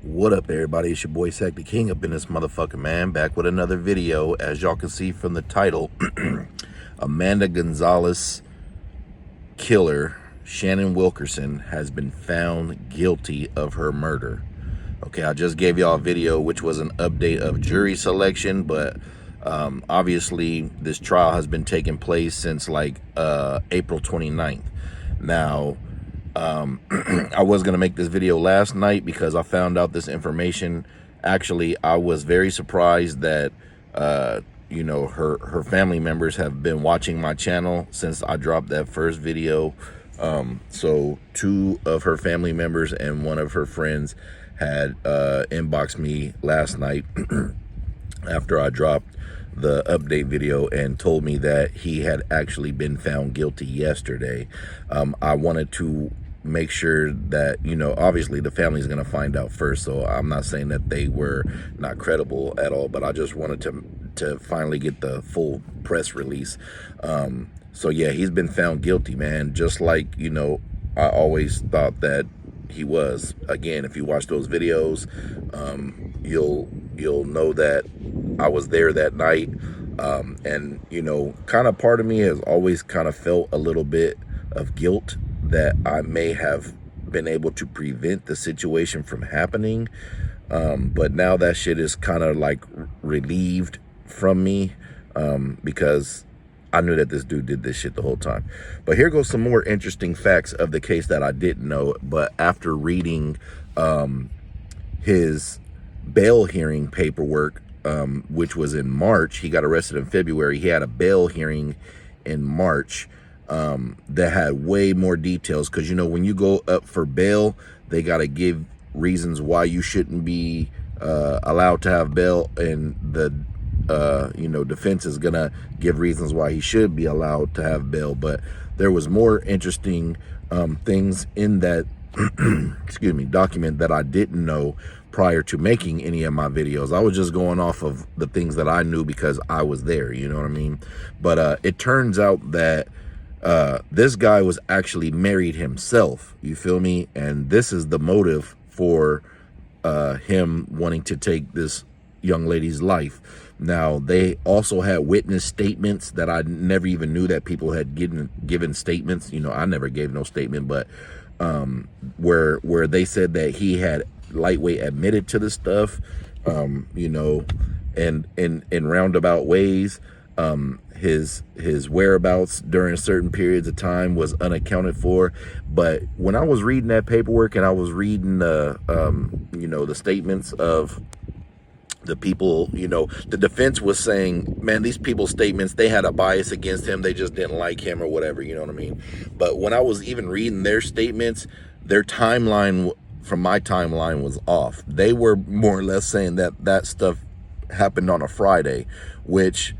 What up, everybody? It's your boy Sack the King up in this motherfucking man, back with another video. As y'all can see from the title, Amanda Gonzalez killer Shannon Wilkerson has been found guilty of her murder. Okay, I just gave y'all a video which was an update of jury selection, but obviously this trial has been taking place since like April 29th. Now, I was going to make this video last night because I found out this information. Actually, I was very surprised that, you know, her family members have been watching my channel since I dropped that first video. So two of her family members and one of her friends had inboxed me last night after I dropped the update video and told me that he had actually been found guilty yesterday. I wanted to make sure that, you know, obviously the family's going to find out first, so I'm not saying that they were not credible at all, but I just wanted to finally get the full press release. So yeah, he's been found guilty, man, just like, you know, I always thought that he was. Again, if you watch those videos, you'll know that I was there that night. And, you know, kind of part of me has always kind of felt a little bit of guilt that I may have been able to prevent the situation from happening. But now that shit is kind of like relieved from me, because I knew that this dude did this shit the whole time. But here goes some more interesting facts of the case that I didn't know. But after reading his bail hearing paperwork, which was in March, he got arrested in February. He had a bail hearing in March that had way more details. Because, you know, when you go up for bail, they got to give reasons why you shouldn't be allowed to have bail, and the you know, defense is gonna give reasons why he should be allowed to have bail. But there was more interesting things in that excuse me, document that I didn't know prior to making any of my videos. I was just going off of the things that I knew because I was there, you know what I mean? But it turns out that this guy was actually married himself, you feel me? And this is the motive for him wanting to take this young lady's life. Now, they also had witness statements that I never even knew that people had given statements. You know, I never gave no statement, but where they said that he had lightweight admitted to the stuff, you know, and in roundabout ways. His whereabouts during certain periods of time was unaccounted for. But when I was reading that paperwork and I was reading you know, the statements of the people, you know, the defense was saying, man, these people's statements, they had a bias against him. They just didn't like him or whatever, you know what I mean? But when I was even reading their statements, their timeline from my timeline was off. They were more or less saying that that stuff happened on a Friday, which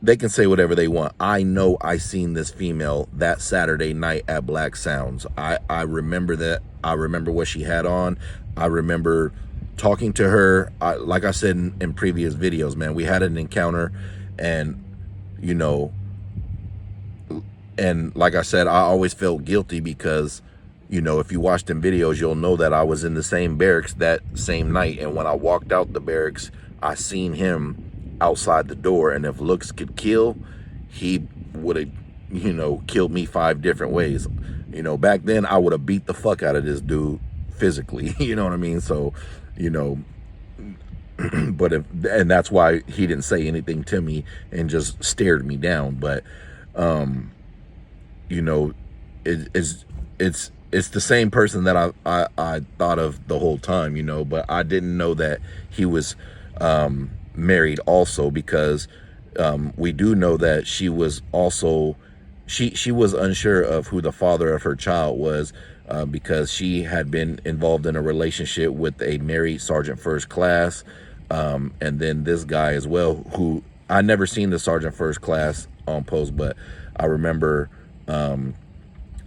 they can say whatever they want. I know I seen this female that Saturday night at Black Sounds. I remember that. I remember what she had on. I remember talking to her. Like I said in previous videos, man, we had an encounter, and, you know, and like I said, I always felt guilty because, you know, if you watch them videos, you'll know that I was in the same barracks that same night. And when I walked out the barracks, I seen him outside the door. And if looks could kill, he would have, you know, killed me 5 different ways. You know, back then I would have beat the fuck out of this dude physically, you know what I mean? So, you know, but and that's why he didn't say anything to me and just stared me down. But, you know, it's the same person that I thought of the whole time, you know, but I didn't know that he was, married also, because, we do know that she was also, she was unsure of who the father of her child was, because she had been involved in a relationship with a married Sergeant First Class. And then this guy as well, who I never seen the Sergeant First Class on post, but I remember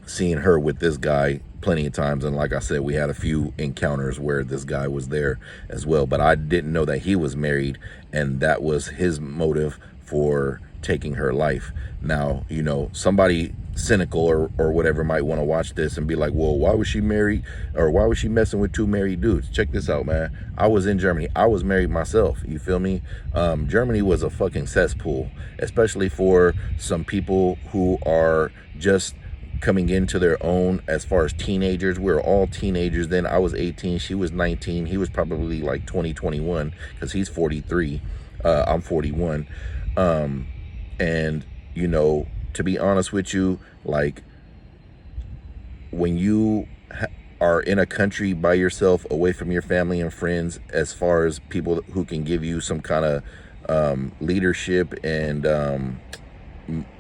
seeing her with this guy plenty of times. And like I said, we had a few encounters where this guy was there as well, but I didn't know that he was married, and that was his motive for taking her life. Now, you know, somebody cynical or whatever might want to watch this and be like, well, why was she married, or why was she messing with two married dudes? Check this out, man. I was in Germany. I was married myself. You feel me? Germany was a fucking cesspool, especially for some people who are just coming into their own as far as teenagers. We were all teenagers then. I was 18, she was 19. He was probably like 20, 21, because he's 43. I'm 41. And, you know, to be honest with you, like, when you are in a country by yourself, away from your family and friends, as far as people who can give you some kind of leadership and,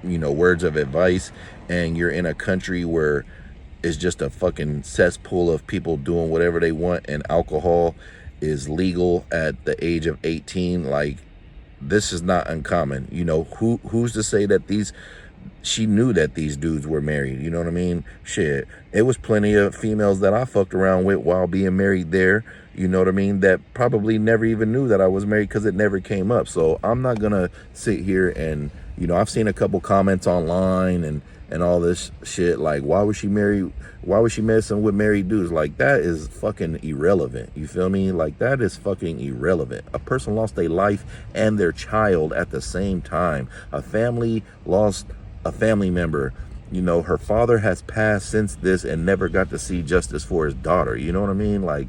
you know, words of advice, and you're in a country where it's just a fucking cesspool of people doing whatever they want, and alcohol is legal at the age of 18, like, this is not uncommon. You know, who's to say that she knew that these dudes were married? You know what I mean? Shit, it was plenty of females that I fucked around with while being married there, you know what I mean, that probably never even knew that I was married, because it never came up. So I'm not gonna sit here and, you know, I've seen a couple comments online and all this shit, like, why was she married? Why was she messing with married dudes? Like, that is fucking irrelevant. You feel me? Like, that is fucking irrelevant. A person lost their life and their child at the same time. A family lost a family member. You know, her father has passed since this and never got to see justice for his daughter. You know what I mean? Like,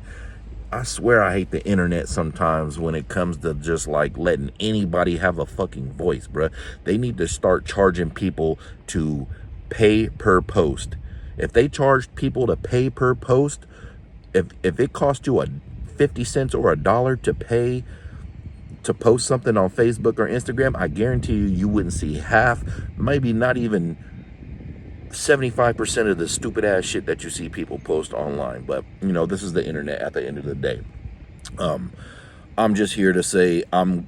I swear I hate the internet sometimes when it comes to just like letting anybody have a fucking voice, bruh. They need to start charging people to pay per post. If they charged people to pay per post, if it cost you 50 cents or $1 to pay to post something on Facebook or Instagram, I guarantee you wouldn't see half, maybe not even 75% of the stupid ass shit that you see people post online. But, you know, this is the internet at the end of the day. I'm just here to say I'm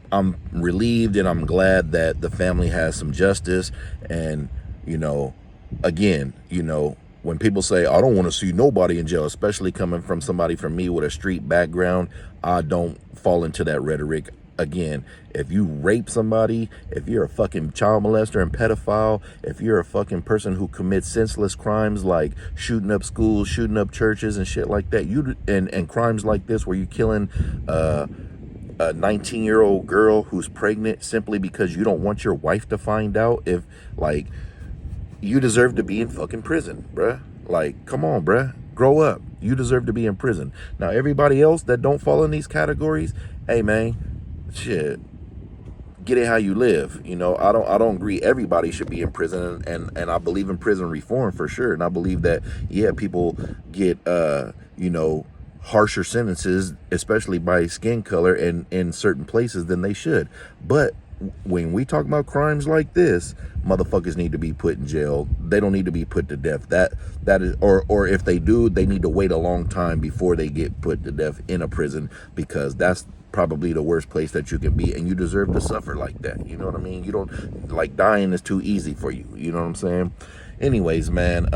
relieved and I'm glad that the family has some justice. And, you know, again, you know, when people say, I don't want to see nobody in jail, especially coming from somebody from me with a street background, I don't fall into that rhetoric. Again, if you rape somebody, if you're a fucking child molester and pedophile, if you're a fucking person who commits senseless crimes like shooting up schools, shooting up churches and shit like that, and crimes like this where you're killing a 19-year-old girl who's pregnant simply because you don't want your wife to find out, if, like, you deserve to be in fucking prison, bruh. Like, come on, bruh. Grow up. You deserve to be in prison. Now, everybody else that don't fall in these categories, hey, man, shit, get it how you live. You know, I don't agree everybody should be in prison, and I believe in prison reform for sure. And I believe that, yeah, people get, you know, harsher sentences, especially by skin color and in certain places, than they should. But when we talk about crimes like this, motherfuckers need to be put in jail. They don't need to be put to death. That is, or if they do, they need to wait a long time before they get put to death in a prison, because that's probably the worst place that you can be, and you deserve to suffer like that. You know what I mean? You don't, like, dying is too easy for you. You know what I'm saying? Anyways, man,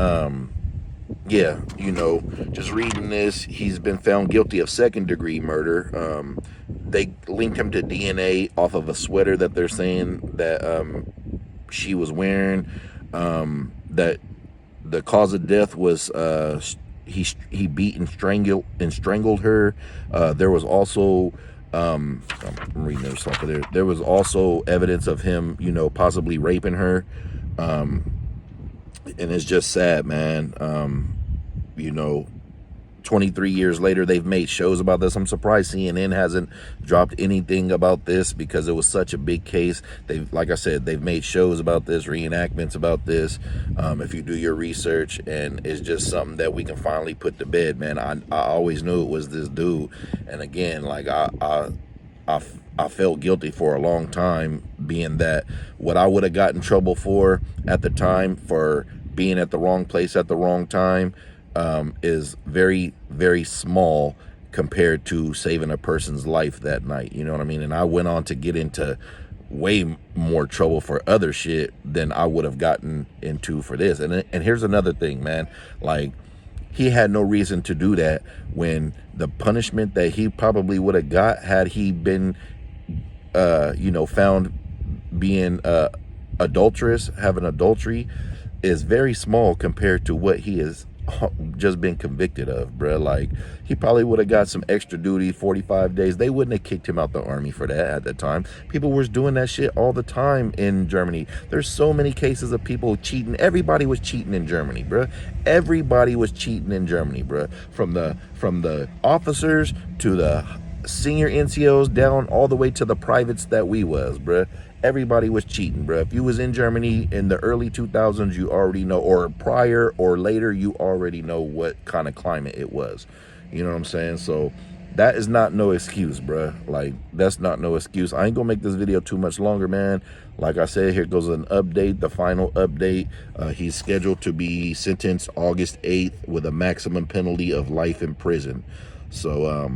yeah, you know, just reading this, he's been found guilty of second-degree murder. They linked him to DNA off of a sweater that they're saying that she was wearing. That the cause of death was he beat and strangled her. There was also I'm reading this off of there. There was also evidence of him, you know, possibly raping her. And it's just sad, man. You know, 23 years later, they've made shows about this. I'm surprised CNN hasn't dropped anything about this, because it was such a big case. They've, like I said, they've made shows about this, reenactments about this. If you do your research, and it's just something that we can finally put to bed, man. I always knew it was this dude. And again, like, I felt guilty for a long time, being that what I would have got in trouble for at the time for being at the wrong place at the wrong time is very, very small compared to saving a person's life that night. You know what I mean? And I went on to get into way more trouble for other shit than I would have gotten into for this. And here's another thing, man. Like, he had no reason to do that, when the punishment that he probably would have got had he been, you know, found being adulteress, having adultery, is very small compared to what he has just been convicted of, bruh. Like, he probably would have got some extra duty, 45 days. They wouldn't have kicked him out the army for that at the time. People were doing that shit all the time in Germany. There's so many cases of people cheating. Everybody was cheating in Germany, bruh. Everybody was cheating in Germany, bruh. From the officers to the senior NCOs down all the way to the privates that we was, bruh. Everybody was cheating, bro. If you was in Germany in the early 2000s, you already know, or prior or later, you already know what kind of climate it was. You know what I'm saying? So that is not no excuse, bro. Like, that's not no excuse. I ain't gonna make this video too much longer, man. Like I said, here goes an update, the final update. He's scheduled to be sentenced August 8th with a maximum penalty of life in prison. So,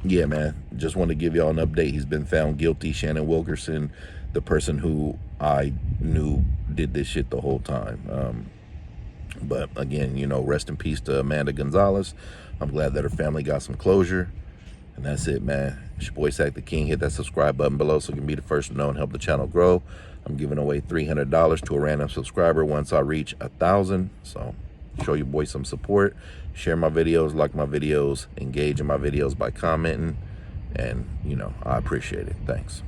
yeah, man, just want to give y'all an update. He's been found guilty. Shannon Wilkerson, the person who I knew did this shit the whole time. But again, you know, rest in peace to Amanda Gonzalez. I'm glad that her family got some closure. And that's it, man. It's your boy Sack the King. Hit that subscribe button below so you can be the first to know and help the channel grow. I'm giving away $300 to a random subscriber once I reach 1,000. So show your boy some support. Share my videos, like my videos, engage in my videos by commenting. And, you know, I appreciate it. Thanks.